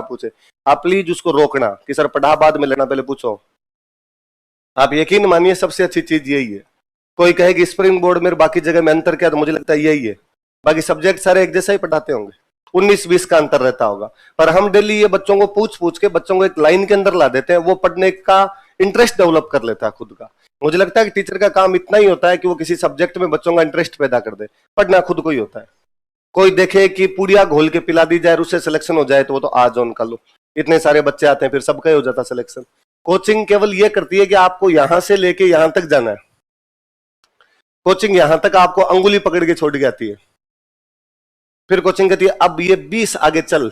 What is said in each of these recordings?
पूछे, आप प्लीज उसको रोकना कि सर पढ़ा बाद में लेना, पहले पूछो। आप यकीन मानिए सबसे अच्छी चीज यही है। कोई कहे कि स्प्रिंग बोर्ड में बाकी जगह में अंतर क्या, तो मुझे लगता है यही है। बाकी सब्जेक्ट सारे एक जैसा ही पढ़ाते होंगे, 19-20 का अंतर रहता होगा, पर हम डेली ये बच्चों को पूछ पूछ के बच्चों को एक लाइन के अंदर ला देते हैं, वो पढ़ने का इंटरेस्ट डेवलप कर लेता है खुद का। मुझे लगता है कि टीचर का काम इतना ही होता है कि वो किसी सब्जेक्ट में बच्चों का इंटरेस्ट पैदा कर दे, पढ़ना खुद को ही होता है। कोई देखे कि पूड़िया घोल के पिला दी जाए और उससे सिलेक्शन हो जाए तो वो तो आज ऑन कर लो, इतने सारे बच्चे आते हैं फिर सबका ही हो जाता सिलेक्शन। कोचिंग केवल ये करती है कि आपको यहां से लेके यहां तक जाना है, कोचिंग यहां तक आपको अंगुली पकड़ के छोड़ के आती है, फिर कोचिंग कहती है अब ये 20 आगे चल।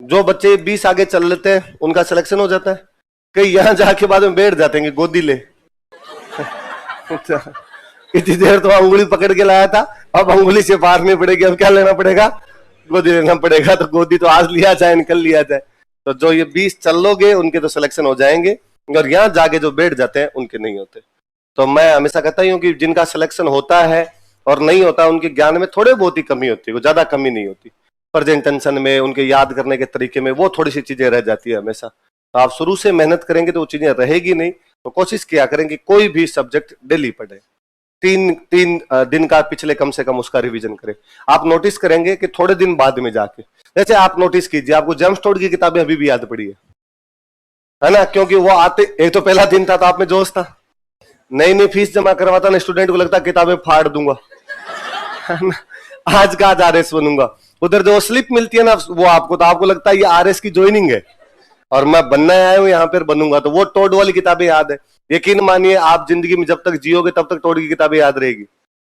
जो बच्चे 20 आगे चल लेते हैं उनका सिलेक्शन हो जाता है, कई यहां जाके बाद में बैठ जाते हैं गोदी ले इतनी देर तो अंगुली पकड़ के लाया था, अब अंगुली से पार नहीं पड़ेगी, अब क्या लेना पड़ेगा, गोदी लेना पड़ेगा। तो गोदी तो आज लिया जाए निकल लिया जाए, तो जो ये 20 चल लोगे उनके तो सिलेक्शन हो जाएंगे, और यहां जाके जो बैठ जाते हैं उनके नहीं होते। तो मैं हमेशा कहता ही हूं कि जिनका सिलेक्शन होता है और नहीं होता उनके ज्ञान में थोड़े बहुत ही कमी होती है, ज्यादा कमी नहीं होती, प्रेजेंटेशन में, उनके याद करने के तरीके में वो थोड़ी सी चीजें रह जाती है हमेशा। तो आप शुरू से मेहनत करेंगे तो वो चीजें रहेगी नहीं। तो कोशिश किया करें कि कोई भी सब्जेक्ट डेली पढ़े, तीन दिन का पिछले कम से कम उसका रिवीजन करें। आप नोटिस करेंगे कि थोड़े दिन बाद में जाके, जैसे आप नोटिस कीजिए आपको जेम्स टोड की किताबें अभी भी याद पड़ी है ना, क्योंकि वो आते, एक तो पहला दिन था तो आप में जोश था, नई फीस जमा करवाता ना स्टूडेंट को लगता किताबें फाड़ दूंगा आज का आज आरएस बनूंगा, उधर जो स्लिप मिलती है ना वो आपको, तो आपको लगता है ये आरएस की ज्वाइनिंग है और मैं बनना आया हूं यहाँ पर बनूंगा। तो वो टोड वाली किताबें याद है, यकीन मानिए आप जिंदगी में जब तक जियोगे तब तक टोड की किताबें याद रहेगी,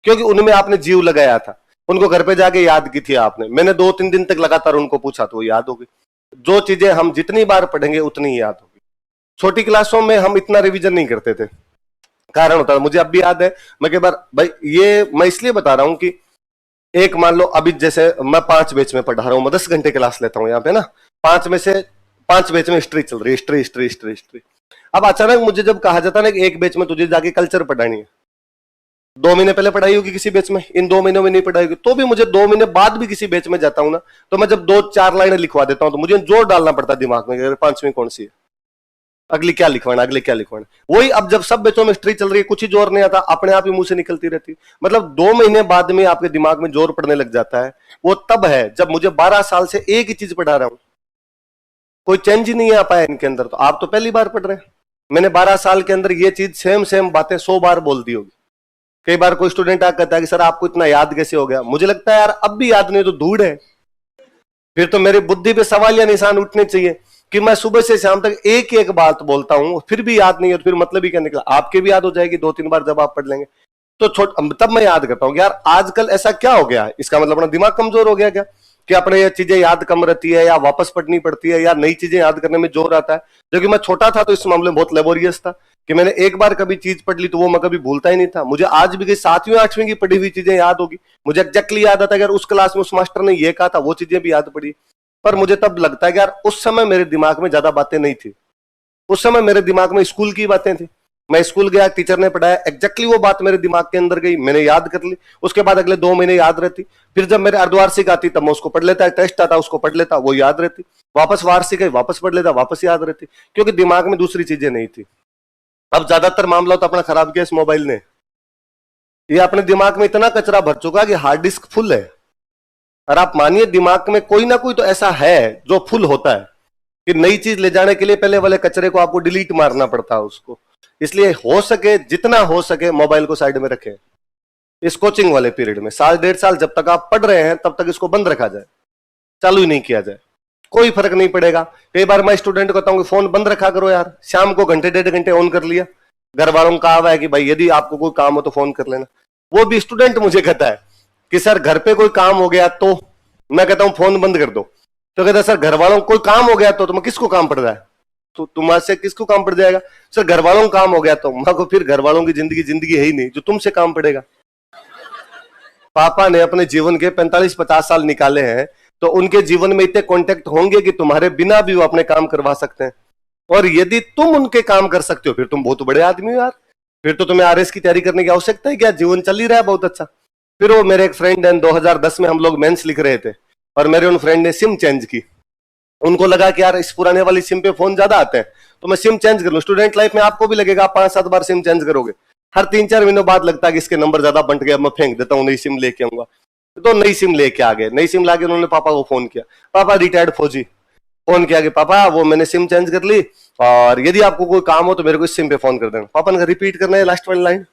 क्योंकि उनमें आपने जीव लगाया था, उनको घर पे जाके याद की थी आपने। मैंने 2-3 दिन तक लगातार उनको पूछा तो वो याद हो गई। जो चीजें हम जितनी बार पढ़ेंगे उतनी ही याद होगी। छोटी क्लासों में हम इतना रिवीजन नहीं करते थे, कारण होता है, मुझे अब भी याद है, मैं कई बार भाई ये मैं इसलिए बता रहा हूं कि एक मान लो अभी जैसे मैं 5 बैच में पढ़ा रहा हूं, मैं 10 घंटे क्लास लेता हूं यहाँ पे ना, 5 में से 5 बैच में हिस्ट्री चल रही है, हिस्ट्री। अब अचानक मुझे जब कहा जाता है ना कि एक बैच में तुझे जाके कल्चर पढ़ानी है, 2 महीने पहले पढ़ाई होगी किसी बैच में, इन 2 महीनों में नहीं पढ़ाई होगी, तो भी मुझे 2 महीने बाद भी किसी बैच में जाता हूं ना, तो मैं जब 2-4 लाइनें लिखवा देता हूं तो मुझे जोर डालना पड़ता है दिमाग में, 5वीं कौन सी है, अगली क्या लिखवाना, अगले क्या लिखवाना। वही अब जब सब बैचों में हिस्ट्री चल रही है, कुछ ही जोर नहीं आता, अपने आप ही मुंह से निकलती रहती। मतलब 2 महीने बाद में आपके दिमाग में जोर पड़ने लग जाता है। वो तब है जब मुझे 12 साल से एक ही चीज पढ़ा रहा हूं, कोई चेंज ही नहीं आ पाया इनके अंदर, तो आप तो पहली बार पढ़ रहे हैं। मैंने 12 साल के अंदर ये चीज सेम बातें 100 बार बोल दी होगी। कई बार कोई स्टूडेंट आकर कहता है कि सर आपको इतना याद कैसे हो गया, मुझे लगता है यार अब भी याद नहीं तो धूड़ है, फिर तो मेरी बुद्धि पे सवाल या निशान उठने चाहिए कि मैं सुबह से शाम तक एक बात बोलता हूं फिर भी याद नहीं है, तो फिर मतलब ही क्या निकला। आपके भी याद हो जाएगी 2-3 बार जब आप पढ़ लेंगे तो तब मैं याद करता हूं यार आजकल ऐसा क्या हो गया है, इसका मतलब अपना दिमाग कमजोर हो गया क्या कि अपने ये चीजें याद कम रहती है, या वापस पढ़नी पड़ती है, या नई चीजें याद करने में जोर आता है। जो कि मैं छोटा था तो इस मामले में बहुत लेबोरियस था कि मैंने एक बार कभी चीज पढ़ ली तो वो मैं कभी भूलता ही नहीं था। मुझे आज भी 7वीं-8वीं की पढ़ी हुई चीजें याद होगी, मुझे एग्जैक्टली याद आता है अगर उस क्लास में उस मास्टर ने ये कहा था, वो चीजें भी याद पड़ी। पर मुझे तब लगता है कि यार उस समय मेरे दिमाग में ज्यादा बातें नहीं थी, उस समय मेरे दिमाग में स्कूल की बातें थी। मैं स्कूल गया, टीचर ने पढ़ाया, एग्जैक्टली वो बात मेरे दिमाग के अंदर गई, मैंने याद कर ली, उसके बाद अगले 2 महीने याद रहती। फिर जब मेरे अर्धवार्षिक आती तब मैं उसको पढ़ लेता, टेस्ट आता उसको पढ़ लेता, वो याद रहती, वापस वार्षिक आई वापस पढ़ लेता, वापस याद रहती, क्योंकि दिमाग में दूसरी चीजें नहीं थी। अब ज्यादातर मामला तो अपना खराब किया इस मोबाइल ने, ये अपने दिमाग में इतना कचरा भर चुका कि हार्ड डिस्क फुल है। और आप मानिए दिमाग में कोई ना कोई तो ऐसा है जो फुल होता है कि नई चीज ले जाने के लिए पहले वाले कचरे को आपको डिलीट मारना पड़ता है उसको। इसलिए हो सके जितना हो सके मोबाइल को साइड में रखें। इस कोचिंग वाले पीरियड में 1.5 साल जब तक आप पढ़ रहे हैं तब तक इसको बंद रखा जाए, चालू ही नहीं किया जाए, कोई फर्क नहीं पड़ेगा। कई बार मैं स्टूडेंट को कहता हूँ कि फोन बंद रखा करो यार, शाम को घंटे 1.5 घंटे ऑन कर लिया। घर वालों का कहा है कि भाई यदि आपको कोई काम हो तो फोन कर लेना। वो भी स्टूडेंट मुझे कहता है कि सर घर पे कोई काम हो गया तो, मैं कहता हूं फोन बंद कर दो, तो कहता है सर घर वालों को कोई काम हो गया तो मैं किसको काम पड़ रहा है, तो तुम्हारे किसको काम पड़ जाएगा। सर घर वालों को काम हो गया तो मैं को फिर घर वालों की जिंदगी है ही नहीं जो तुमसे काम पड़ेगा। पापा ने अपने जीवन के 45-50 साल निकाले हैं तो उनके जीवन में इतने कॉन्टेक्ट होंगे कि तुम्हारे बिना भी वो अपने काम करवा सकते हैं। और यदि तुम उनके काम कर सकते हो फिर तुम बहुत बड़े आदमी हो यार, फिर तो तुम्हें आरएस की तैयारी करने की आवश्यकता है क्या, जीवन चल ही रहा है बहुत अच्छा। फिर वो मेरे एक फ्रेंड है, 2010 में हम लोग मेंस लिख रहे थे और मेरे उन फ्रेंड ने सिम चेंज की, उनको लगा कि यार इस पुराने वाली सिम पे फोन ज्यादा आते हैं तो मैं सिम चेंज कर लूं। स्टूडेंट लाइफ में आपको भी लगेगा, आप 5-7 बार सिम चेंज करोगे, हर 3-4 महीनों बाद लगता है कि इसके नंबर ज्यादा बंट गया, मैं फेंक देता हूँ, नई सिम लेके आऊंगा। तो नई सिम लेके आ गए। नई सिम लाके उन्होंने पापा को फोन किया, पापा रिटायर्ड फौजी, फोन किया कि पापा वो मैंने सिम चेंज कर ली और यदि आपको कोई काम हो तो मेरे को इस सिम पे फोन कर देना। पापा ने कहा रिपीट करना है लास्ट वाली लाइन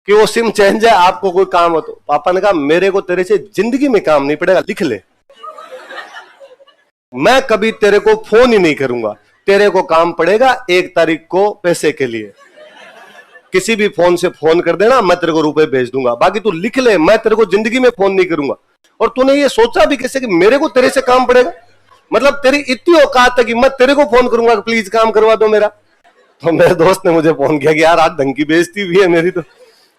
कि वो सिम चेंज है, आपको कोई काम हो तो। पापा ने कहा मेरे को तेरे से जिंदगी में काम नहीं पड़ेगा, लिख ले, मैं कभी तेरे को फोन ही नहीं करूंगा, तेरे को काम पड़ेगा 1 तारीख को पैसे के लिए, किसी भी फोन से फोन कर देना, मैं तेरे को रुपए भेज दूंगा, बाकी तू लिख ले, मैं तेरे को जिंदगी में फोन नहीं करूंगा। और तूने ये सोचा भी कैसे कि मेरे को तेरे से काम पड़ेगा, मतलब तेरी इतनी औकात है कि मैं तेरे को फोन करूंगा कि प्लीज काम करवा दो मेरा। तो मेरे दोस्त ने मुझे फोन किया कि यार आज ढंग की बेइज्जती भी है मेरी, तो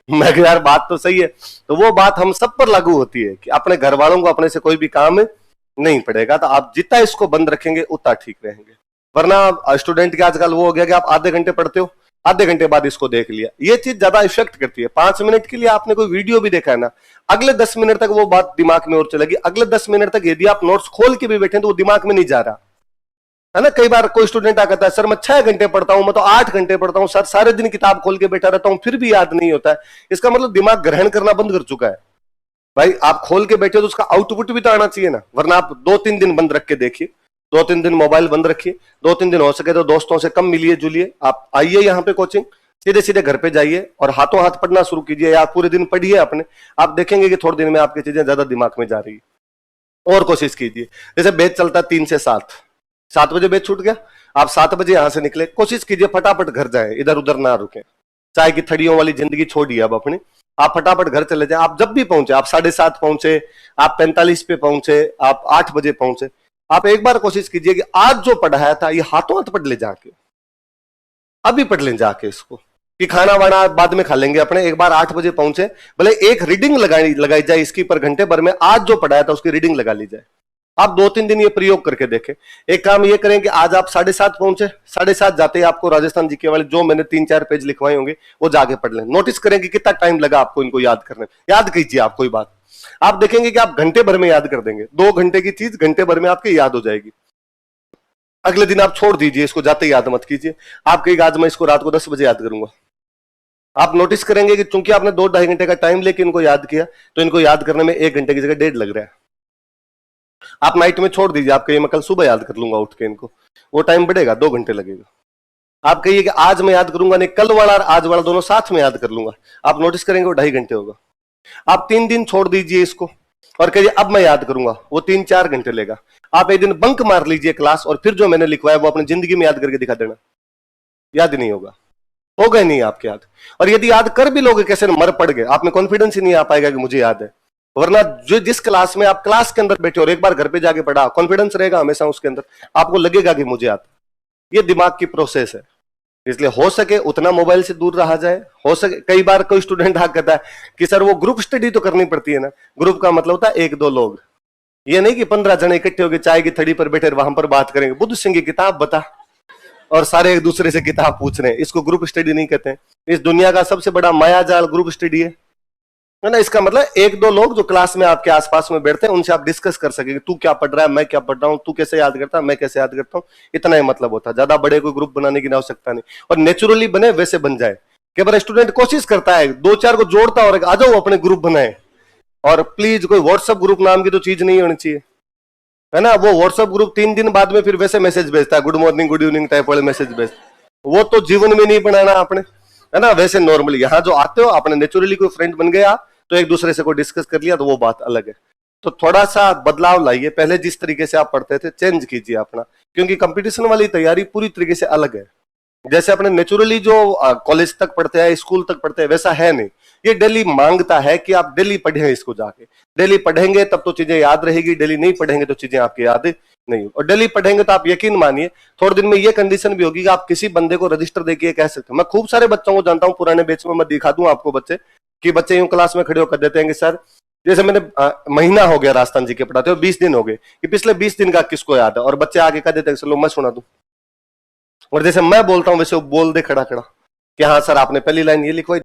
मैं कहा यार बात तो सही है। तो वो बात हम सब पर लागू होती है कि अपने घर वालों को अपने से कोई भी काम नहीं पड़ेगा, तो आप जितना इसको बंद रखेंगे उतना ठीक रहेंगे। वरना स्टूडेंट के आजकल वो हो गया कि आप आधे घंटे पढ़ते हो, आधे घंटे बाद इसको देख लिया, ये चीज ज्यादा इफेक्ट करती है। 5 मिनट के लिए आपने कोई वीडियो भी देखा है ना, अगले 10 मिनट तक वो बात दिमाग में और चलेगी, अगले 10 मिनट तक यदि आप नोट्स खोल के भी बैठे तो वो दिमाग में नहीं जा रहा है ना। कई बार कोई स्टूडेंट कहता है सर मैं 6 घंटे पढ़ता हूं, मैं तो 8 घंटे पढ़ता हूं सर, सारे दिन किताब खोल के बैठा रहता हूं फिर भी याद नहीं होता है। इसका मतलब दिमाग ग्रहण करना बंद कर चुका है। भाई आप खोल के बैठे हो तो उसका आउटपुट भी तो आना चाहिए ना, वरना आप 2-3 दिन बंद रख के देखिए, 2-3 दिन मोबाइल बंद रखिए, 2-3 दिन हो सके तो दोस्तों से कम मिलिए जुलिए, आप आइए यहाँ पे कोचिंग, सीधे सीधे घर पे जाइए और हाथों हाथ पढ़ना शुरू कीजिए, या पूरे दिन पढ़िए अपने, आप देखेंगे कि थोड़े दिन में आपकी चीजें ज्यादा दिमाग में जा रही है। और कोशिश कीजिए, जैसे बैच चलता 3 से 7 बजे बैच छूट गया, आप 7 बजे यहां से निकले, कोशिश कीजिए फटाफट घर जाए, इधर उधर ना रुके, चाय की थड़ियों वाली जिंदगी छोड़िए अब अपनी, आप फटाफट घर चले जाए। आप जब भी पहुंचे, आप 7:30 पहुंचे, आप 45 पे पहुंचे, आप 8 बजे पहुंचे, आप एक बार कोशिश कीजिए कि आज जो पढ़ाया था ये हाथों हाथ पढ़ ले जाके, अभी पढ़ लें जाके इसको, कि खाना वाना बाद में खा लेंगे अपने। एक बार 8 बजे पहुंचे, भले एक रीडिंग लगाई जाए इसकी पर घंटे भर में, आज जो पढ़ाया था उसकी रीडिंग लगा ली जाए। आप 2-3 दिन ये प्रयोग करके देखें। एक काम ये करें कि आज आप 7:30 पहुंचे, 7:30 जाते ही आपको राजस्थान जीके वाले जो मैंने 3-4 पेज लिखवाए होंगे वो जाके पढ़ लें। नोटिस करें कि कितना टाइम लगा आपको इनको याद करने में। याद कीजिए आप कोई बात, आप देखेंगे कि आप घंटे भर में याद कर देंगे। 2 घंटे की चीज घंटे भर में आपकी याद हो जाएगी। अगले दिन आप छोड़ दीजिए इसको, जाते याद मत कीजिए। आप कहेंगे आज मैं इसको रात को 10 बजे याद करूंगा। आप नोटिस करेंगे कि चूंकि आपने 2-2.5 घंटे का टाइम लेके इनको याद किया, तो इनको याद करने में 1 घंटे की जगह 1.5 लग रहा है। आप नाइट में छोड़ दीजिए, आप कहिए मैं कल सुबह याद कर लूंगा उठ के इनको, वो टाइम बढ़ेगा, 2 घंटे लगेगा। आप कहिए कि आज मैं याद करूंगा नहीं, कल वाला और आज वाला दोनों साथ में याद कर लूंगा, आप नोटिस करेंगे वो 2.5 घंटे होगा। आप 3 दिन छोड़ दीजिए इसको और कहिए अब मैं याद करूंगा, वो 3-4 घंटे लेगा। आप एक दिन बंक मार लीजिए क्लास और फिर जो मैंने लिखवाया वो अपनी जिंदगी में याद करके दिखा देना, याद नहीं होगा ही नहीं आपके याद। और यदि याद कर भी लोगे कैसे मर पड़ गए, आप में कॉन्फिडेंस ही नहीं आ पाएगा कि मुझे याद है। वरना जो जिस क्लास में आप क्लास के अंदर बैठे और एक बार घर पे जाके पढ़ा, कॉन्फिडेंस रहेगा हमेशा उसके अंदर, आपको लगेगा कि मुझे आता। ये दिमाग की प्रोसेस है, इसलिए हो सके उतना मोबाइल से दूर रहा जाए। हो सके, कई बार कोई स्टूडेंट आ कहता है कि सर वो ग्रुप स्टडी तो करनी पड़ती है ना। ग्रुप का मतलब होता है 1-2 लोग, ये नहीं कि 15 जने इकट्ठे होकर चाय की थड़ी पर बैठे वहां पर बात करेंगे, बुद्ध सिंह की किताब बता, और सारे एक दूसरे से किताब पूछ रहे हैं। इसको ग्रुप स्टडी नहीं कहते हैं। इस दुनिया का सबसे बड़ा मायाजाल ग्रुप स्टडी है ना। इसका मतलब 1-2 लोग जो क्लास में आपके आसपास में बैठते हैं, उनसे आप डिस्कस कर सकेंगे, तू क्या पढ़ रहा है, मैं क्या पढ़ रहा हूँ, तू कैसे याद करता है, मैं कैसे याद करता हूँ। इतना ही मतलब होता है, ज्यादा बड़े कोई ग्रुप बनाने की आवश्यकता नहीं। और नेचुरली बने वैसे बन जाए। कई बार स्टूडेंट कोशिश करता है 2-4 को जोड़ता और आ जाओ अपने ग्रुप बनाए, और प्लीज कोई व्हाट्सएप ग्रुप नाम की तो चीज नहीं होनी चाहिए, है ना। वो व्हाट्सएप ग्रुप 3 दिन बाद में फिर वैसे मैसेज भेजता है, good morning good evening type वाले मैसेज भेजता, वो तो जीवन में नहीं बनाना आपने, है ना। वैसे नॉर्मली यहाँ जो आते हो आपने नेचुरली कोई फ्रेंड बन गया तो एक दूसरे से कोई डिस्कस कर लिया तो वो बात अलग है। तो थोड़ा सा बदलाव लाइए, पहले जिस तरीके से आप पढ़ते थे चेंज कीजिए अपना, क्योंकि कंपटीशन वाली तैयारी पूरी तरीके से अलग है। जैसे अपने नेचुरली जो कॉलेज तक पढ़ते हैं, स्कूल तक पढ़ते हैं, वैसा है नहीं। ये डेली मांगता है कि आप डेली पढ़ें इसको, जाके डेली पढ़ेंगे तब तो चीजें याद रहेगी, डेली नहीं पढ़ेंगे तो चीजें आपकी याद नहीं। और डेली पढ़ेंगे तो आप यकीन मानिए थोड़े दिन में ये कंडीशन भी होगी कि आप किसी बंदे को रजिस्टर देके कह सकते हो। मैं खूब सारे बच्चों को जानता हूँ पुराने बैच में, मैं दिखा दूं आपको बच्चे, कि बच्चे यूं क्लास में खड़े होकर देते हैं कि सर जैसे मैंने महीना हो गया राजस्थान जी के पढ़ाते हो, 20 दिन हो गए, कि पिछले 20 दिन का किसको याद है, और बच्चे आगे कह देते हैं चलो मैं सुना दूं, और जैसे मैं बोलता हूं वैसे वो बोल दे खड़ा खड़ा कि हाँ सर आपने पहली लाइन ये लिखवाई।